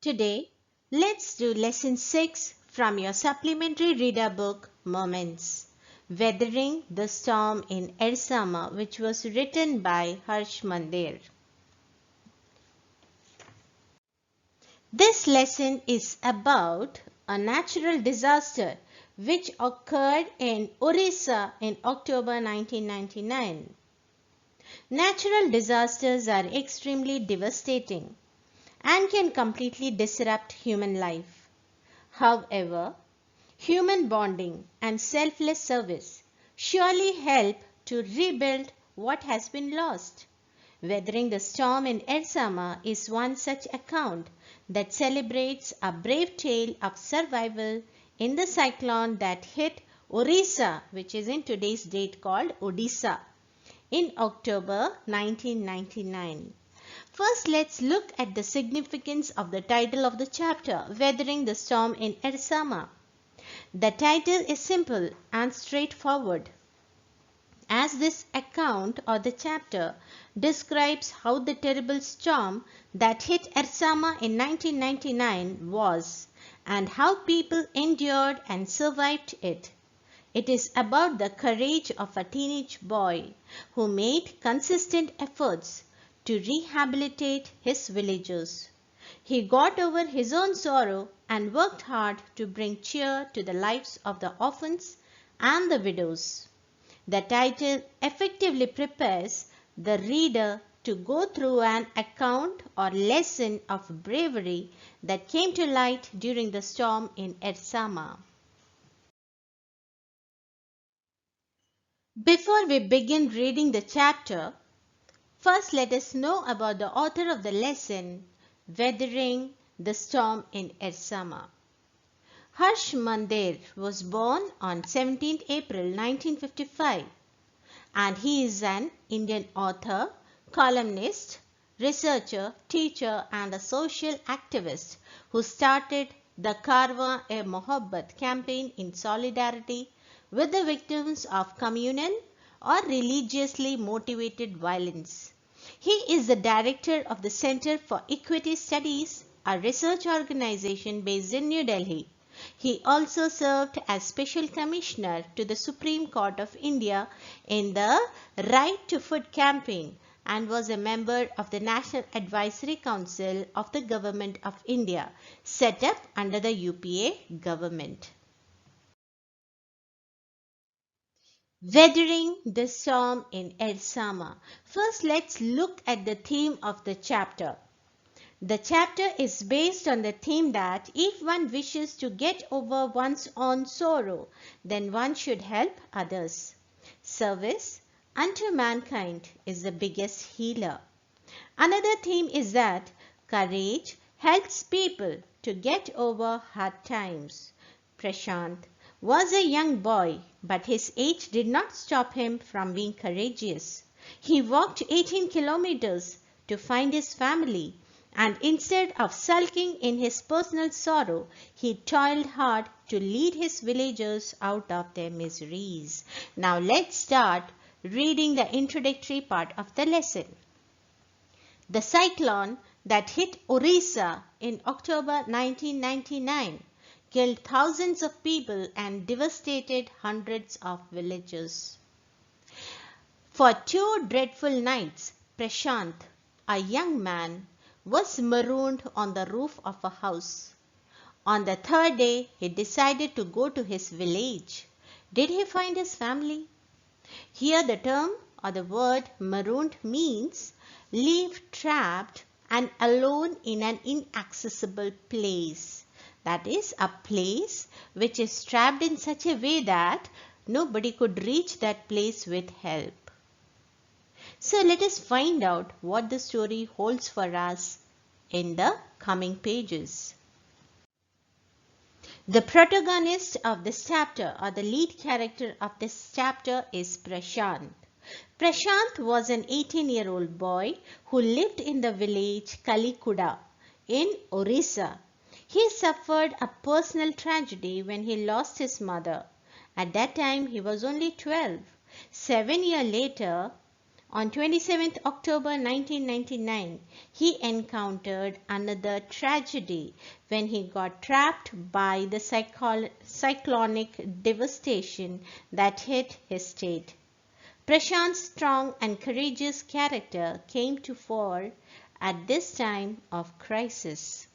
Today, let's do lesson 6 from your supplementary reader book, Moments. Weathering the Storm in Ersama, which was written by Harsh Mandir. This lesson is about a natural disaster which occurred in Orissa in October 1999. Natural disasters are extremely devastating and can completely disrupt human life. However, human bonding and selfless service surely help to rebuild what has been lost. Weathering the storm in Ersama is one such account that celebrates a brave tale of survival in the cyclone that hit Orissa, which is in today's date called Odisha, in October 1999. First, let's look at the significance of the title of the chapter, Weathering the Storm in Ersama. The title is simple and straightforward, as this account or the chapter describes how the terrible storm that hit Ersama in 1999 was and how people endured and survived it. It is about the courage of a teenage boy who made consistent efforts to rehabilitate his villagers. He got over his own sorrow and worked hard to bring cheer to the lives of the orphans and the widows. The title effectively prepares the reader to go through an account or lesson of bravery that came to light during the storm in Ersama. Before we begin reading the chapter, first let us know about the author of the lesson, Weathering the Storm in Ersama. Harsh Mandir was born on 17th April 1955 and he is an Indian author, columnist, researcher, teacher and a social activist who started the Karwa-e-Mohabbat campaign in solidarity with the victims of communal or religiously motivated violence. He is the director of the Center for Equity Studies, a research organization based in New Delhi. He also served as Special Commissioner to the Supreme Court of India in the Right to Food campaign and was a member of the National Advisory Council of the Government of India, set up under the UPA government. Weathering the Storm in Ersama. First, let's look at the theme of the chapter. The chapter is based on the theme that if one wishes to get over one's own sorrow, then one should help others. Service unto mankind is the biggest healer. Another theme is that courage helps people to get over hard times. Prashant was a young boy, but his age did not stop him from being courageous. He walked 18 kilometers to find his family, and instead of sulking in his personal sorrow, he toiled hard to lead his villagers out of their miseries. Now let's start reading the introductory part of the lesson. The cyclone that hit Orissa in October 1999 killed thousands of people and devastated hundreds of villages. For 2 dreadful nights, Prashant, a young man, was marooned on the roof of a house. On the 3rd day, he decided to go to his village. Did he find his family? Here the term or the word marooned means leave trapped and alone in an inaccessible place. That is, a place which is trapped in such a way that nobody could reach that place with help. So let us find out what the story holds for us in the coming pages. The protagonist of this chapter or the lead character of this chapter is Prashant. Prashant was an 18-year-old boy who lived in the village Kalikuda in Orissa. He suffered a personal tragedy when he lost his mother. At that time he was only 12. 7 years later, On 27th October 1999, he encountered another tragedy when he got trapped by the cyclonic devastation that hit his state. Prashant's strong and courageous character came to fore at this time of crisis.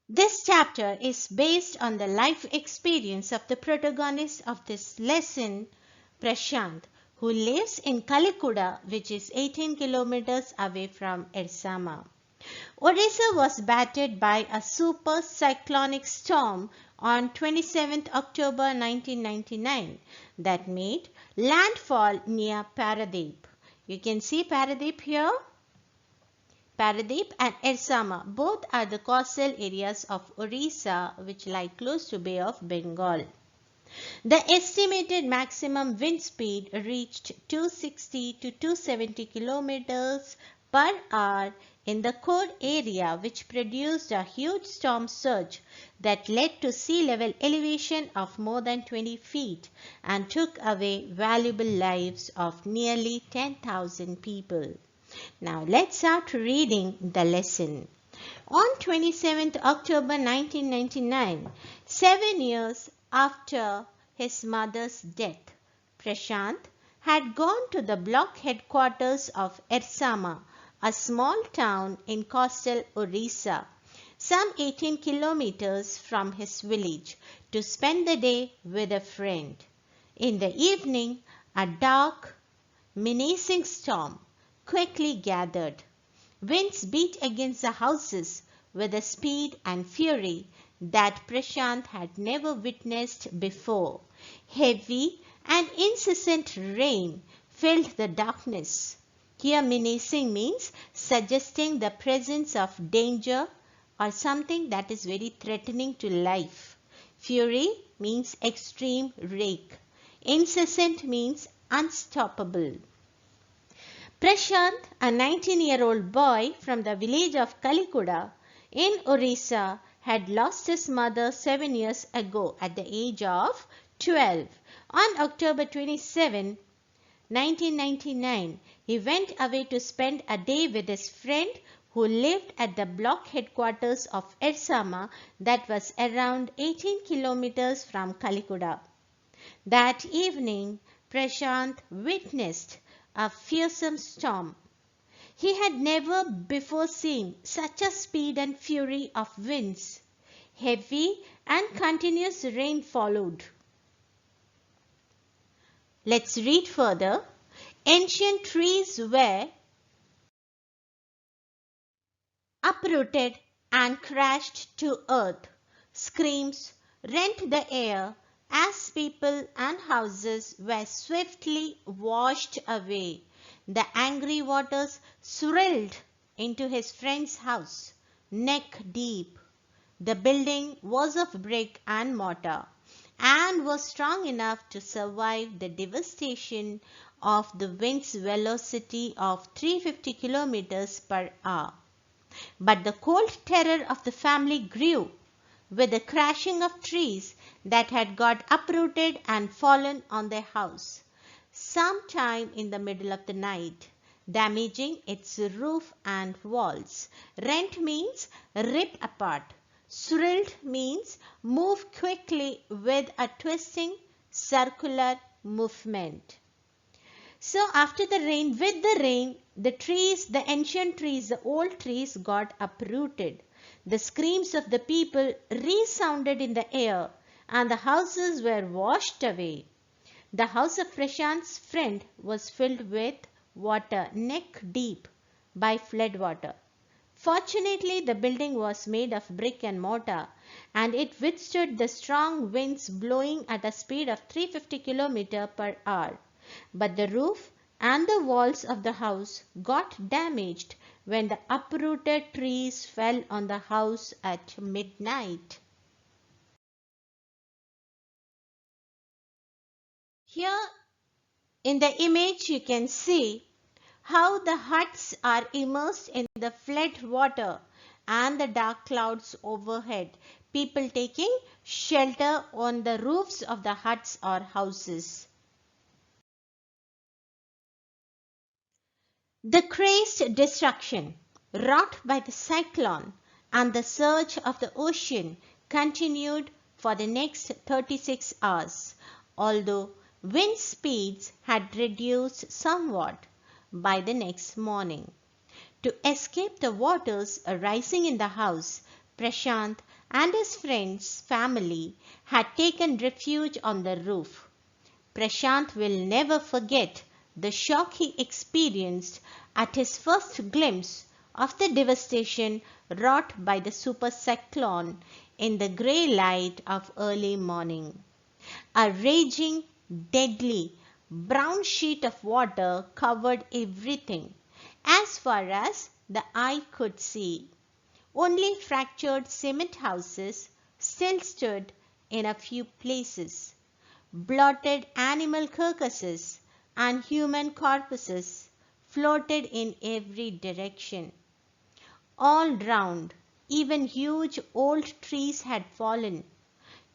This chapter is based on the life experience of the protagonist of this lesson, Prashant, who lives in Kalikuda, which is 18 kilometers away from Ersama. Odisha was battered by a super cyclonic storm on 27th October 1999 that made landfall near Paradeep. You can see Paradeep here. Paradeep and Ersama both are the coastal areas of Odisha which lie close to Bay of Bengal. The estimated maximum wind speed reached 260 to 270 kilometers per hour in the core area, which produced a huge storm surge that led to sea level elevation of more than 20 feet and took away valuable lives of nearly 10,000 people. Now let's start reading the lesson. On 27th October 1999, 7 years after his mother's death, Prashant had gone to the block headquarters of Ersama, a small town in coastal Orissa, some 18 kilometers from his village, to spend the day with a friend. In the evening, a dark, menacing storm quickly gathered. Winds beat against the houses with a speed and fury that Prashant had never witnessed before. Heavy and incessant rain filled the darkness. Here menacing means suggesting the presence of danger or something that is very threatening to life. Fury means extreme rage. Incessant means unstoppable. Prashant, a 19-year-old boy from the village of Kalikuda in Orissa, had lost his mother 7 years ago at the age of 12. On October 27, 1999, he went away to spend a day with his friend who lived at the block headquarters of Ersama that was around 18 kilometers from Kalikuda. That evening, Prashant witnessed a fearsome storm. He had never before seen such a speed and fury of winds. Heavy and continuous rain followed. Let's read further. Ancient trees were uprooted and crashed to earth. Screams rent the air as people and houses were swiftly washed away. The angry waters swirled into his friend's house, neck deep. The building was of brick and mortar and was strong enough to survive the devastation of the wind's velocity of 350 kilometers per hour. But the cold terror of the family grew with the crashing of trees that had got uprooted and fallen on their house, sometime in the middle of the night, damaging its roof and walls. Rent means rip apart. Swirled means move quickly with a twisting circular movement. So after the rain, with the rain, the trees, the ancient trees, the old trees got uprooted. The screams of the people resounded in the air and the houses were washed away. The house of Prashant's friend was filled with water neck deep by flood water. Fortunately, the building was made of brick and mortar and it withstood the strong winds blowing at a speed of 350 km per hour. But the roof and the walls of the house got damaged when the uprooted trees fell on the house at midnight. Here in the image you can see how the huts are immersed in the flood water and the dark clouds overhead. People taking shelter on the roofs of the huts or houses. The crazed destruction wrought by the cyclone and the surge of the ocean continued for the next 36 hours, although wind speeds had reduced somewhat by the next morning. To escape the waters rising in the house, Prashant and his friend's family had taken refuge on the roof. Prashant will never forget the shock he experienced at his first glimpse of the devastation wrought by the super cyclone in the grey light of early morning. A raging, deadly, brown sheet of water covered everything as far as the eye could see. Only fractured cement houses still stood in a few places. Blotted animal carcasses and human corpses floated in every direction. All round, even huge old trees had fallen.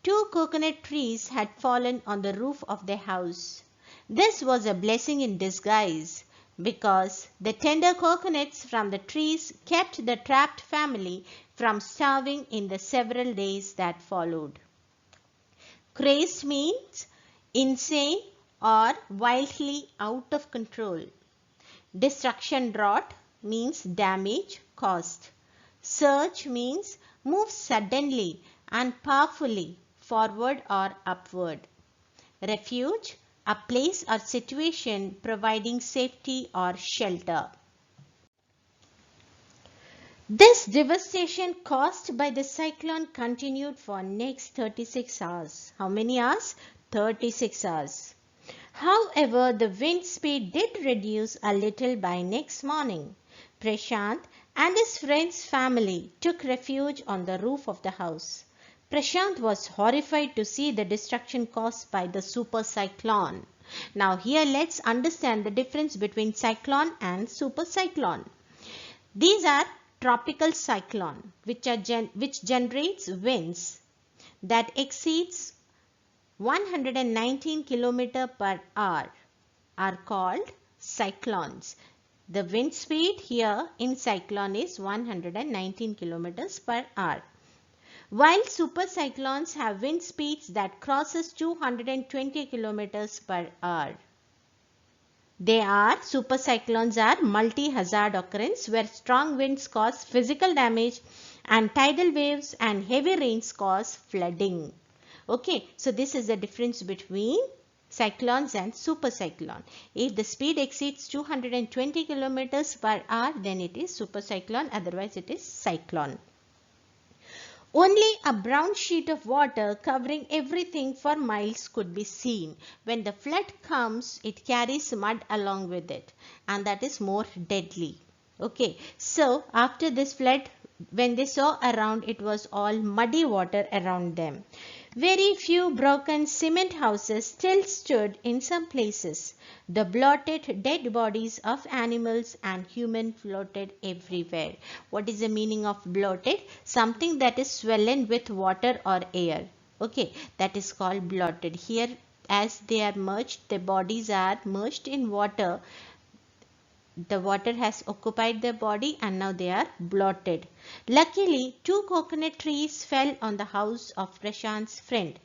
2 coconut trees had fallen on the roof of the house. This was a blessing in disguise because the tender coconuts from the trees kept the trapped family from starving in the several days that followed. Crazed means insane or wildly out of control. Destruction wrought means damage caused. Surge means move suddenly and powerfully forward or upward. Refuge, a place or situation providing safety or shelter. This devastation caused by the cyclone continued for next 36 hours. How many hours? 36 hours. However, the wind speed did reduce a little by next morning. Prashant and his friend's family took refuge on the roof of the house. Prashant was horrified to see the destruction caused by the super cyclone. Now here let's understand the difference between cyclone and super cyclone. These are tropical cyclone which generates winds that exceeds 119 km per hour are called cyclones. The wind speed here in cyclone is 119 km per hour. While supercyclones have wind speeds that crosses 220 km per hour. Supercyclones are multi-hazard occurrence where strong winds cause physical damage and tidal waves and heavy rains cause flooding. Okay, so this is the difference between cyclones and supercyclone. If the speed exceeds 220 km per hour, then it is supercyclone, otherwise it is cyclone. Only a brown sheet of water covering everything for miles could be seen. When the flood comes, it carries mud along with it, and that is more deadly. Okay, so after this flood, when they saw around, it was all muddy water around them. Very few broken cement houses still stood in some places. The blotted dead bodies of animals and humans floated everywhere. What is the meaning of blotted? Something that is swollen with water or air. Okay, that is called blotted. Here, as they are merged, the bodies are merged in water. The water has occupied their body and now they are blotted. Luckily, 2 coconut trees fell on the house of Prashant's friend,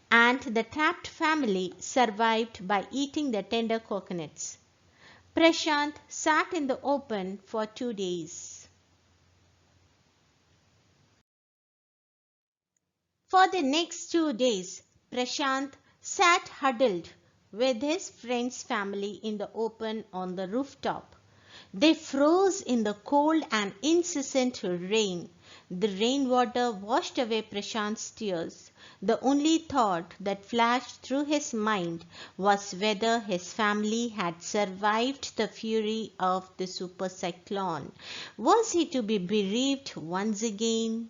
and the trapped family survived by eating the tender coconuts. Prashant sat in the open for 2 days. For the next 2 days, Prashant sat huddled with his friend's family in the open on the rooftop. They froze in the cold and incessant rain. The rainwater washed away Prashant's tears. The only thought that flashed through his mind was whether his family had survived the fury of the super cyclone. Was he to be bereaved once again?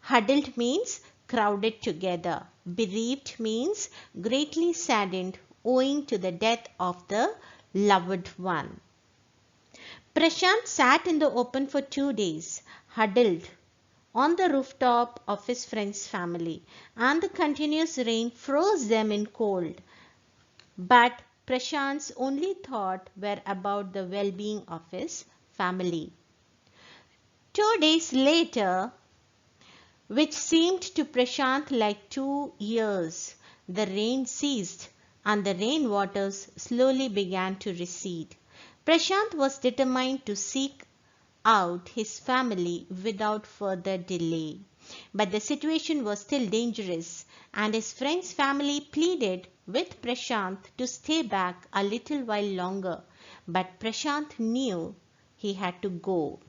Huddled means crowded together. Bereaved means greatly saddened owing to the death of the loved one. Prashant sat in the open for 2 days, huddled on the rooftop of his friend's family, and the continuous rain froze them in cold. But Prashant's only thought were about the well-being of his family. 2 days later, which seemed to Prashant like 2 years, the rain ceased and the rain waters slowly began to recede. Prashant was determined to seek out his family without further delay. But the situation was still dangerous, and his friend's family pleaded with Prashant to stay back a little while longer. But Prashant knew he had to go.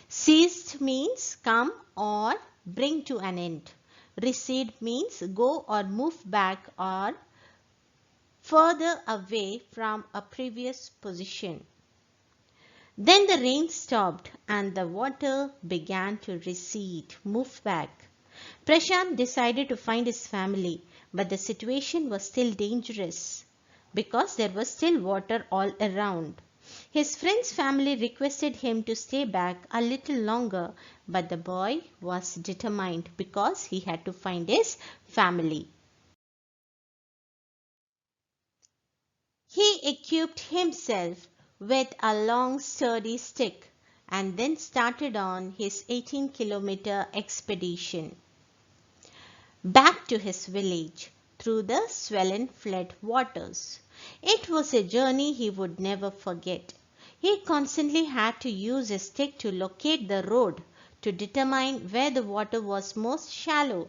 Ceased means come or bring to an end. Recede means go or move back or further away from a previous position. Then the rain stopped and the water began to recede, move back. Prashant decided to find his family, but the situation was still dangerous because there was still water all around. His friend's family requested him to stay back a little longer, but the boy was determined because he had to find his family. He equipped himself with a long sturdy stick and then started on his 18-kilometer expedition back to his village through the swollen flood waters. It was a journey he would never forget. He constantly had to use a stick to locate the road to determine where the water was most shallow.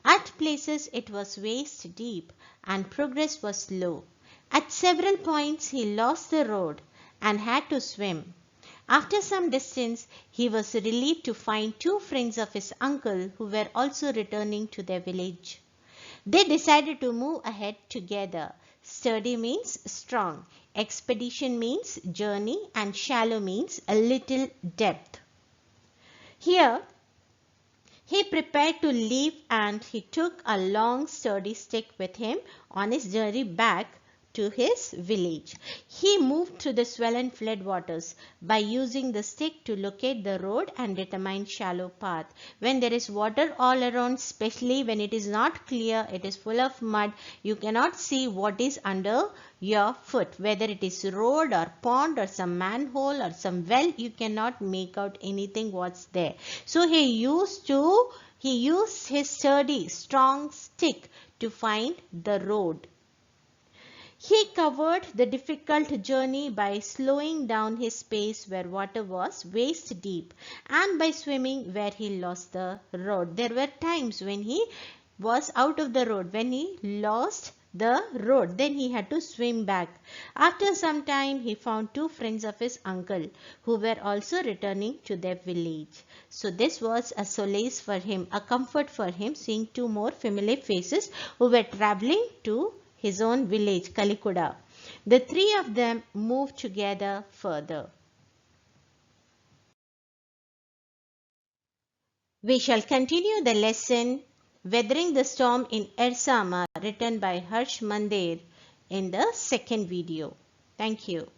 At places it was waist deep and progress was slow. At several points he lost the road and had to swim. After some distance, he was relieved to find two friends of his uncle who were also returning to their village. They decided to move ahead together. Sturdy means strong, expedition means journey, and shallow means a little depth. Here, he prepared to leave and he took a long sturdy stick with him on his journey back to his village. He moved through the swollen flood waters by using the stick to locate the road and determine shallow path. When there is water all around, especially when it is not clear, it is full of mud, you cannot see what is under your foot. Whether it is road or pond or some manhole or some well, you cannot make out anything what's there. So he used his sturdy, strong stick to find the road. He covered the difficult journey by slowing down his pace where water was waist deep and by swimming where he lost the road. There were times when he was out of the road, when he lost the road, then he had to swim back. After some time, he found two friends of his uncle who were also returning to their village. So this was a solace for him, a comfort for him, seeing two more familiar faces who were traveling to his own village, Kalikuda. The three of them moved together further. We shall continue the lesson Weathering the Storm in Ersama, written by Harsh Mandir, in the second video. Thank you.